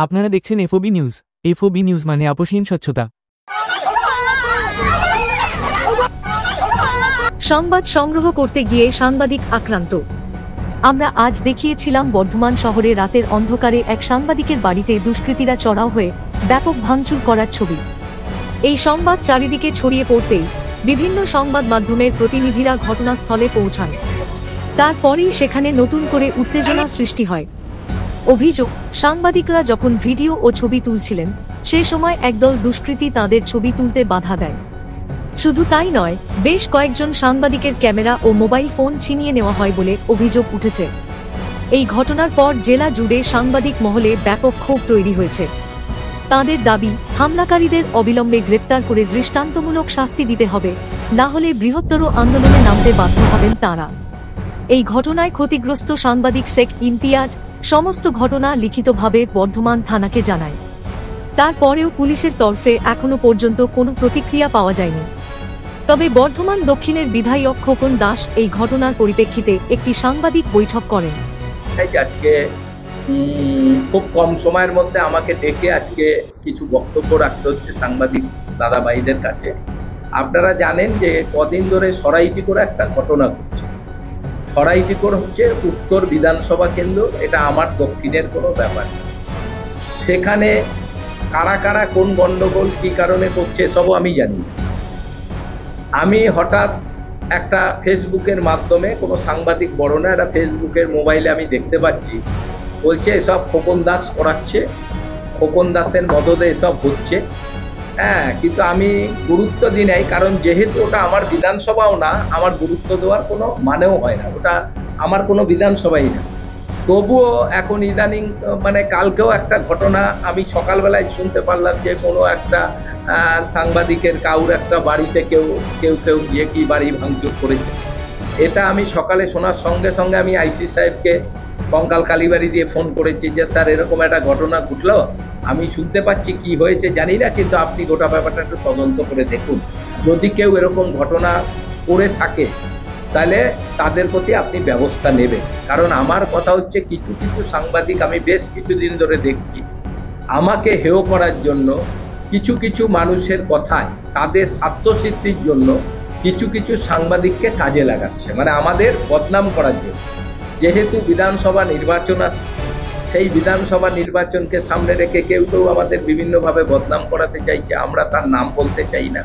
আপনারা দেখছেন FOB news. FOB news মানে আপোষহীন স্বচ্ছতা। সংবাদ সংগ্রহ করতে গিয়ে সাংবাদিক আক্রান্ত। আমরা আজ দেখিয়েছিলাম বর্ধমান শহরে রাতের অন্ধকারে এক সাংবাদিকের বাড়িতে দুষ্কৃতীরা চড়াও হয়ে ব্যাপক ভাঙচুর করার ছবি। এই সংবাদ চারিদিকে ছড়িয়ে পড়তেই বিভিন্ন সংবাদ মাধ্যমের প্রতিনিধিরা ঘটনাস্থলে পৌঁছান। তারপরেই সেখানে নতুন করে উত্তেজনা সৃষ্টি হয়। অভিযোগ, সাংবাদিকরা যখন ভিডিও ও ছবি তুলছিলেন সে সময় একদল দুষ্কৃতী তাদের ছবি তুলতে বাধা দেয়। শুধু তাই নয়, বেশ কয়েকজন সাংবাদিকের ক্যামেরা ও মোবাইল ফোন ছিনিয়ে নেওয়া হয় বলে অভিযোগ উঠেছে। এই ঘটনার পর জেলা জুড়ে সাংবাদিক মহলে ব্যাপক ক্ষোভ তৈরি হয়েছে। তাদের দাবি, হামলাকারীদের অবিলম্বে গ্রেপ্তার করে দৃষ্টান্তমূলক শাস্তি দিতে হবে, না হলে বৃহত্তর আন্দোলনে নামতে বাধ্য হবেন তারা। এই ঘটনায় ক্ষতিগ্রস্ত সাংবাদিক শেখ ইমতিয়াজ সমস্ত ঘটনা লিখিতভাবে বর্ধমান থানাকে জানায়। তারপরেও পুলিশের তরফে এখনো পর্যন্ত কোনো প্রতিক্রিয়া পাওয়া যায়নি। তবে বর্ধমান দক্ষিণের বিধায়ক খোকন দাস এই ঘটনার পরিপ্রেক্ষিতে একটি সাংবাদিক বৈঠক করেন। আজকে খুব কম সময়ের মধ্যে আমাকে ডেকে আজকে কিছু বক্তব্য রাখতে হচ্ছে সাংবাদিক দাদা ভাইদের কাছে। আপনারা জানেন যে কদিন ধরে সরাইটিকোর একটা ঘটনা ঘটছে। সরাইটিকোর হচ্ছে উত্তর বিধানসভা কেন্দ্র, এটা আমার দক্ষিণের কোনো ব্যাপার না। সেখানে কারা কারা কোন গন্ডগোল কি কারণে করছে এসবও আমি জানি না। আমি হঠাৎ একটা ফেসবুকের মাধ্যমে, কোনো সাংবাদিক বড় না, একটা ফেসবুকের মোবাইলে আমি দেখতে পাচ্ছি, বলছে এসব খোকন দাস করাচ্ছে, খোকন দাসের মদদে এসব হচ্ছে। কিন্তু আমি গুরুত্ব দিই নাই, কারণ যেহেতু ওটা আমার বিধানসভাও না, আমার গুরুত্ব দেওয়ার কোনো মানেও হয় না, ওটা আমার কোনো বিধানসভাই না। তবুও এখন ইদানিং মানে কালকেও একটা ঘটনা আমি সকালবেলায় শুনতে পারলাম যে কোনো একটা সাংবাদিকের কাউর একটা বাড়িতে কেউ গিয়ে কি বাড়ি ভাঙচুর করেছে। এটা আমি সকালে শোনার সঙ্গে সঙ্গে আমি আইসি সাহেবকে কঙ্কাল কালীবাড়ি দিয়ে ফোন করেছি যে স্যার এরকম একটা ঘটনা ঘটলো, আমি শুনতে পাচ্ছি, কি হয়েছে জানি না, কিন্তু আপনি গোটা ব্যাপারটা একটু তদন্ত করে দেখুন। যদি কেউ এরকম ঘটনা করে থাকে তাহলে তাদের প্রতি আপনি ব্যবস্থা নেবেন। কারণ আমার কথা হচ্ছে, কিছু কিছু সাংবাদিক আমি বেশ কিছুদিন ধরে দেখছি আমাকে হেয় করার জন্য, কিছু কিছু মানুষের কথায় তাদের স্বার্থসিদ্ধির জন্য কিছু কিছু সাংবাদিককে কাজে লাগাচ্ছে, মানে আমাদের বদনাম করার জন্য। যেহেতু বিধানসভা নির্বাচন আসছে, সেই বিধানসভা নির্বাচনকে সামনে রেখে কেউ কেউ আমাদের বিভিন্নভাবে বদনাম করাতে চাইছে, আমরা তার নাম বলতে চাই না।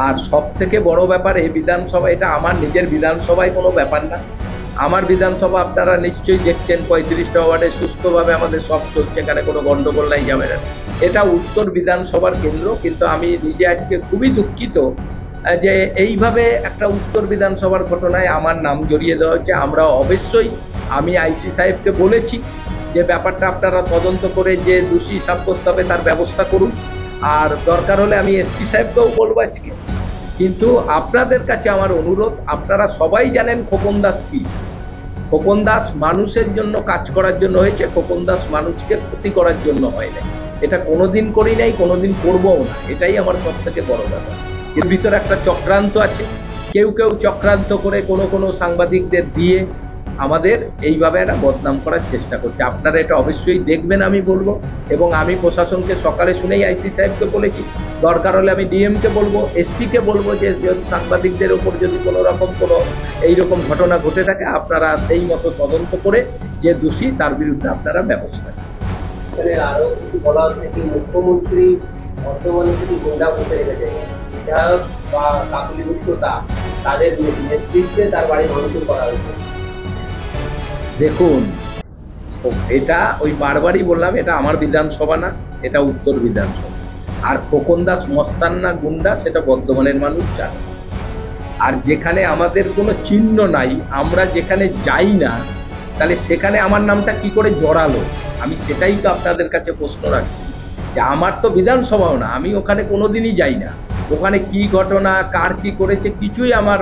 আর সব থেকে বড় ব্যাপার, এই বিধানসভা, এটা আমার নিজের বিধানসভায় কোনো ব্যাপার না। আমার বিধানসভা আপনারা নিশ্চয়ই দেখছেন, 35টা ওয়ার্ডে সুস্থভাবে আমাদের সব চলছে, এখানে কোনো গন্ডগোল নাই, যাবে না। এটা উত্তর বিধানসভার কেন্দ্র। কিন্তু আমি নিজে আজকে খুবই দুঃখিত যে এইভাবে একটা উত্তর বিধানসভার ঘটনায় আমার নাম জড়িয়ে দেওয়া হচ্ছে। আমরা অবশ্যই, আমি আইসি সাহেবকে বলেছি যে ব্যাপারটা আপনারা তদন্ত করে যে দোষী সাব্যস্ত হবে তার ব্যবস্থা করুন, আর দরকার হলে আমি এসপি সাহেবকেও বলবো আজকে। কিন্তু আপনাদের কাছে আমার অনুরোধ, আপনারা সবাই জানেন খোকন দাস কি। খোকন দাস মানুষের জন্য কাজ করার জন্য হয়েছে, খোকন দাস মানুষকে ক্ষতি করার জন্য হয় না। এটা কোনোদিন করি নাই, কোনোদিন করবও না, এটাই আমার সব থেকে বড় ব্যাপার। এর ভিতরে একটা চক্রান্ত আছে, কেউ চক্রান্ত করে কোনো সাংবাদিকদের দিয়ে আমাদের এইভাবে একটা বদনাম করার চেষ্টা করছে। আপনারা এটা অবশ্যই দেখবেন, আমি বলবো। এবং আমি প্রশাসনকে সকালে শুনেই আইসি সাহেবকে বলেছি, দরকার হলে আমি ডিএমকে বলবো, এসটিকে বলবো যে সাংবাদিকদের ওপর যদি কোনো রকম কোনো এইরকম ঘটনা ঘটে থাকে, আপনারা সেই মতো তদন্ত করে যে দোষী তার বিরুদ্ধে আপনারা ব্যবস্থা নেন। আরো কিছু বলা হচ্ছে কি, মুখ্যমন্ত্রী বর্তমানে যদি গুন্ডা বসে রেখেছে, বিধায়ক বা কাকুলি গুপ্তা তাদের নেতৃত্বে তার বাড়ি ভাঙচুর করা হয়েছে। দেখুন, এটা ওই বারবারই বললাম, এটা আমার বিধানসভা না, এটা উত্তর বিধানসভা। আর খোকন দাস মস্তান না গুন্ডা, সেটা বর্ধমানের মানুষ জানে। আর যেখানে আমাদের কোনো চিহ্ন নাই, আমরা যেখানে যাই না, তাহলে সেখানে আমার নামটা কি করে জড়ালো, আমি সেটাই তো আপনাদের কাছে প্রশ্ন রাখছি। যে আমার তো বিধানসভাও না, আমি ওখানে কোনোদিনই যাই না, ওখানে কি ঘটনা কার কি করেছে কিছুই আমার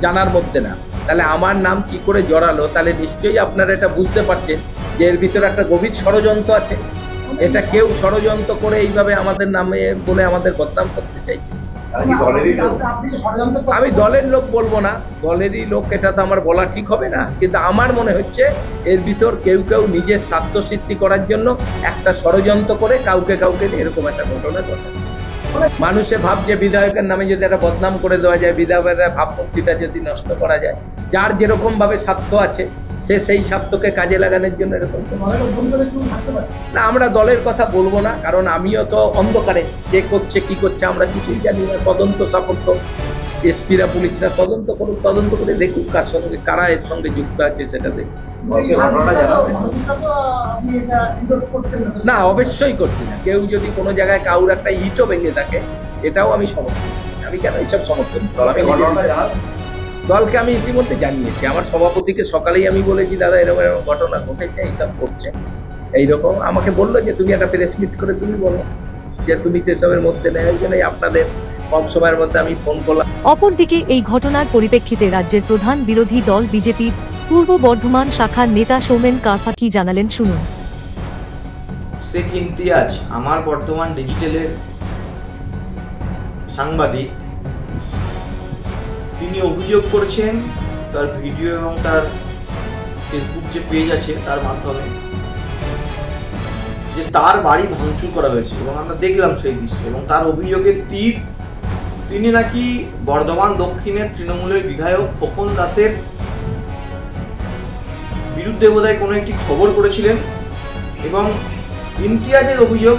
জানার মধ্যে না, তাহলে আমার নাম কি করে জড়ালো, তাহলে নিশ্চয়ই আপনারা এটা বুঝতে পারছেন যে এর ভিতরে একটা গভীর ষড়যন্ত্র আছে। এটা কেউ ষড়যন্ত্র করে এইভাবে আমাদের নামে বলে আমাদের বদনাম করতে চাইছে। আমি দলের লোক বলবো না, দলেরই লোক এটা তো আমার বলা ঠিক হবে না, কিন্তু আমার মনে হচ্ছে এর ভিতর কেউ কেউ নিজের স্বার্থ সিদ্ধি করার জন্য একটা ষড়যন্ত্র করে কাউকে এরকম একটা ঘটনা ঘটাচ্ছে। মানুষে ভাবছে বিধায়কের নামে যদি একটা বদনাম করে দেওয়া যায়, বিধায়কের ভাবমূর্তিটা যদি নষ্ট করা যায়, যার যেরকম ভাবে স্বার্থ আছে সে সেই স্বার্থকে কাজে লাগানোর জন্য এরকম না। আমরা দলের কথা বলবো না, কারণ আমিও তো অন্ধকারে, কে করছে কি করছে আমরা কিছুই জানি না। তদন্ত সাপোর্ট এসপিরা পুলিশরা তদন্ত করুক, তদন্ত করে দেখুক কার সঙ্গে কারা এর সঙ্গে যুক্ত আছে সেটা দেখুক। না, অবশ্যই করছি না। কেউ যদি কোনো জায়গায় কাউর একটা ইটও ভেঙে থাকে এটাও আমি সমর্থন করি। আমি কেন এইসব সমর্থন করি? দলকে আমি ইতিমধ্যে জানিয়েছি, আমার সভাপতিকে সকালেই আমি বলেছি দাদা এরকম এরকম ঘটনা ঘটেছে, এইসব করছে এইরকম। আমাকে বললো যে তুমি একটা প্রেস মিট করে তুমি বলো যে তুমি সেসবের মধ্যে নেই, ওই জন্যই আপনাদের কম সময়ের মধ্যে আমি ফোন করলাম। অপরদিকে এই ঘটনার পরিপ্রেক্ষিতে রাজ্যের প্রধান বিরোধী দল বিজেপির পূর্ব বর্ধমান শাখার নেতা সৌমেন কারফা কি জানালেন শুনুন। শেখ ইমতিয়াজ আমার বর্তমান ডিজিটালের সাংবাদিক, তিনি অভিযোগ করেছেন তার ভিডিও এবং তার ফেসবুক যে পেজ আছে তার মাধ্যমে যে তার বাড়ি ভাঙচুর করা হয়েছে এবং আমরা দেখলাম সেই দৃশ্য। এবং তার অভিযোগের তীর তিনি নাকি বর্ধমান দক্ষিণের তৃণমূলের বিধায়ক খোকন দাসের বিরুদ্ধে বোধহয় কোনো একটি খবর করেছিলেন। এবং ইমতিয়াজের অভিযোগ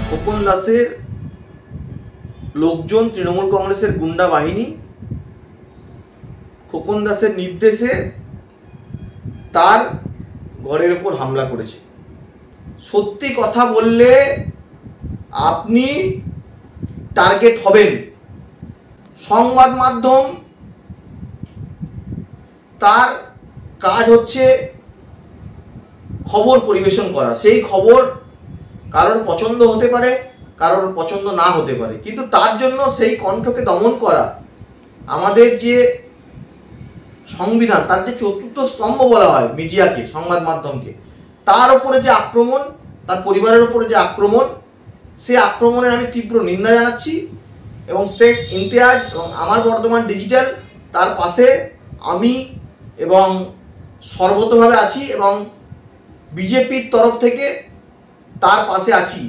খোকন দাসের লোকজন, তৃণমূল কংগ্রেসের গুন্ডা বাহিনী খোকন দাসের নির্দেশে তার ঘরের উপর হামলা করেছে। সত্যি কথা বললে আপনি টার্গেট হবেন। সংবাদ মাধ্যম তার কাজ হচ্ছে খবর পরিবেশন করা। সেই খবর কারোর পছন্দ হতে পারে, কারোর পছন্দ না হতে পারে, কিন্তু তার জন্য সেই কণ্ঠকে দমন করা, আমাদের যে সংবিধান তার যে চতুর্থ স্তম্ভ বলা হয় মিডিয়াকে, সংবাদ মাধ্যমকে, তার উপরে যে আক্রমণ, তার পরিবারের উপরে যে আক্রমণ, সে আক্রমণের আমি তীব্র নিন্দা জানাচ্ছি। এবং শেখ ইমতিয়াজ এবং আমার বর্তমান ডিজিটাল তার পাশে আমি এবং সর্বতভাবে আছি এবং বিজেপির তরফ থেকে তার পাশে আছি।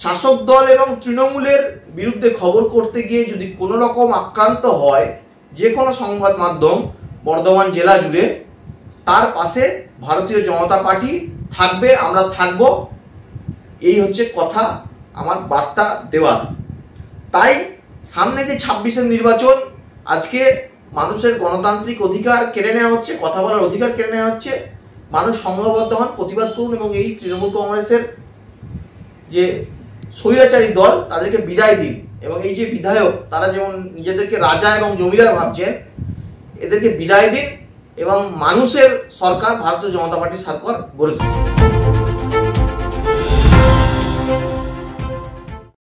শাসক দল এবং তৃণমূলের বিরুদ্ধে খবর করতে গিয়ে যদি কোনো রকম আক্রান্ত হয় যে কোনো সংবাদ মাধ্যম বর্ধমান জেলা জুড়ে, তার পাশে ভারতীয় জনতা পার্টি থাকবে, আমরা থাকব। এই হচ্ছে কথা, আমার বার্তা দেওয়া। তাই সামনে যে 26-এর নির্বাচন, আজকে মানুষের গণতান্ত্রিক অধিকার কেড়ে নেওয়া হচ্ছে, কথা বলার অধিকার কেড়ে নেওয়া হচ্ছে। মানুষ সংঘবদ্ধ হন, প্রতিবাদ করুন এবং এই তৃণমূল কংগ্রেসের যে স্বৈরাচারী দল তাদেরকে বিদায় দিন। এবং এই যে বিধায়ক, তারা যেমন নিজেদেরকে রাজা এবং জমিদার ভাবছেন, এদেরকে বিদায় দিন এবং মানুষের সরকার ভারতীয় জনতা পার্টির সরকার গড়ে তুলুন।